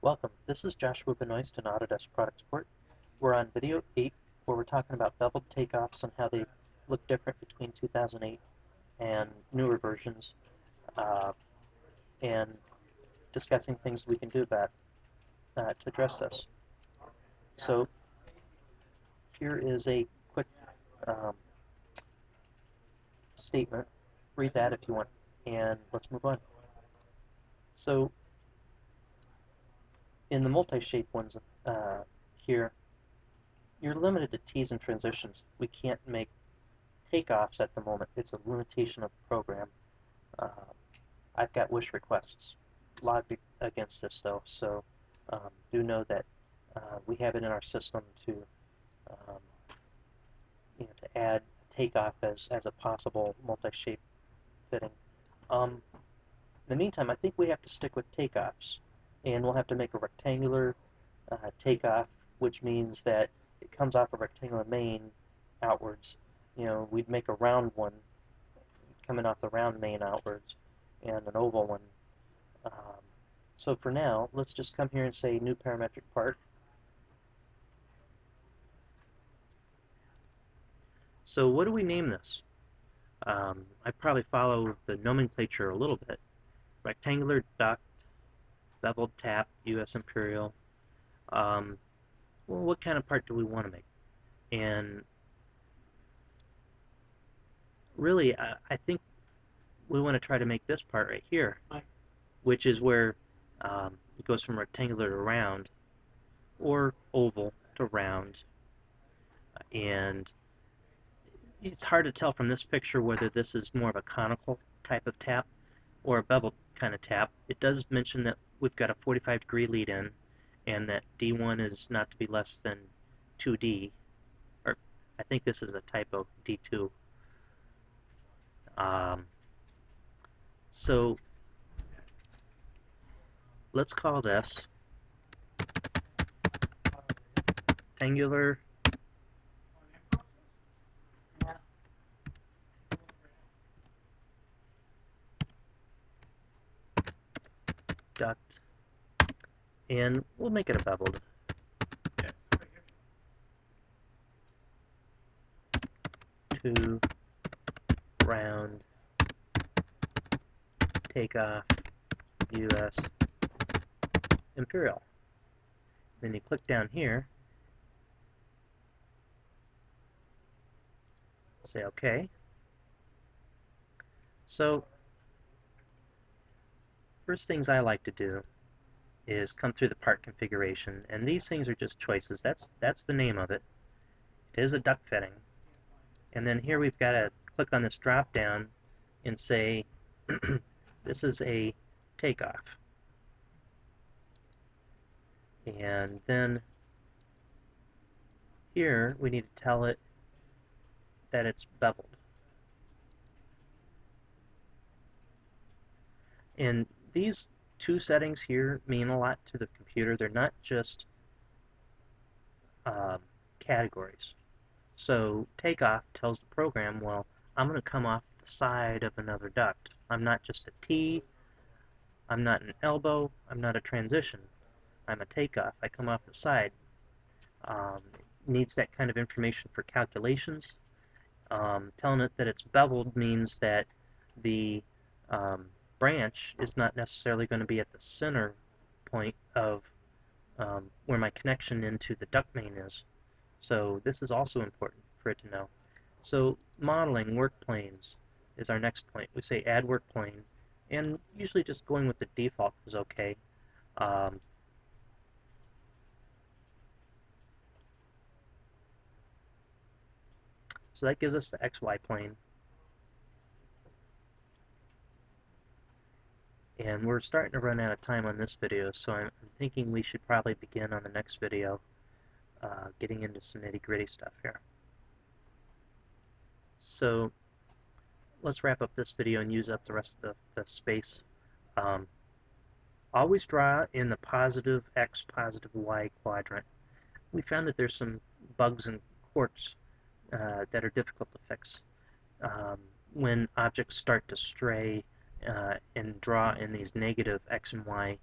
Welcome. This is Joshua Benoist in Autodesk Product Support. We're on video 8, where we're talking about beveled takeoffs and how they look different between 2008 and newer versions, uh, and discussing things we can do about to address this. So here is a quick um, statement. Read that if you want, and let's move on. So in the multi-shape ones here, you're limited to T's and transitions. We can't make takeoffs at the moment. It's a limitation of the program. Uh, I've got wish requests logged against this though, so do know that we have it in our system to um, to add takeoff as a possible multi-shape fitting. In the meantime, I think we have to stick with takeoffs, and we'll have to make a rectangular takeoff, which means that it comes off a rectangular main outwards. We'd make a round one coming off the round main outwards, and an oval one. So for now, let's just come here and say new parametric part. So what do we name this? I probably follow the nomenclature a little bit. Rectangular duct, beveled tap, US Imperial. Well, what kind of part do we want to make? And really, I think we want to try to make this part right here, which is where it goes from rectangular to round, or oval to round. And it's hard to tell from this picture whether this is more of a conical type of tap or a beveled kind of tap. It does mention that we've got a 45-degree lead in, and that D1 is not to be less than 2D, or I think this is a typo, D2. So let's call this rectangular duct, and we'll make it a beveled. To round takeoff US Imperial. Then you click down here, say OK. So first things I like to do is come through the part configuration, and these things are just choices. That's the name of it. It is a duct fitting. And then here we've got to click on this drop down and say this is a takeoff. And then here we need to tell it that it's beveled. And these two settings here mean a lot to the computer. They're not just categories. So takeoff tells the program, well, I'm going to come off the side of another duct. I'm not just a T, I'm not an elbow, I'm not a transition. I'm a takeoff. I come off the side. Needs that kind of information for calculations. Telling it that it's beveled means that the branch is not necessarily going to be at the center point of where my connection into the duct main is. So this is also important for it to know. So modeling work planes is our next point. We say add work plane, and usually just going with the default is okay. So that gives us the XY plane. And we're starting to run out of time on this video, so I'm thinking we should probably begin on the next video, getting into some nitty-gritty stuff here. So let's wrap up this video and use up the rest of the space. Always draw in the positive X, positive Y quadrant. We found that there's some bugs in quartz that are difficult to fix. When objects start to stray and draw in these negative X and Y,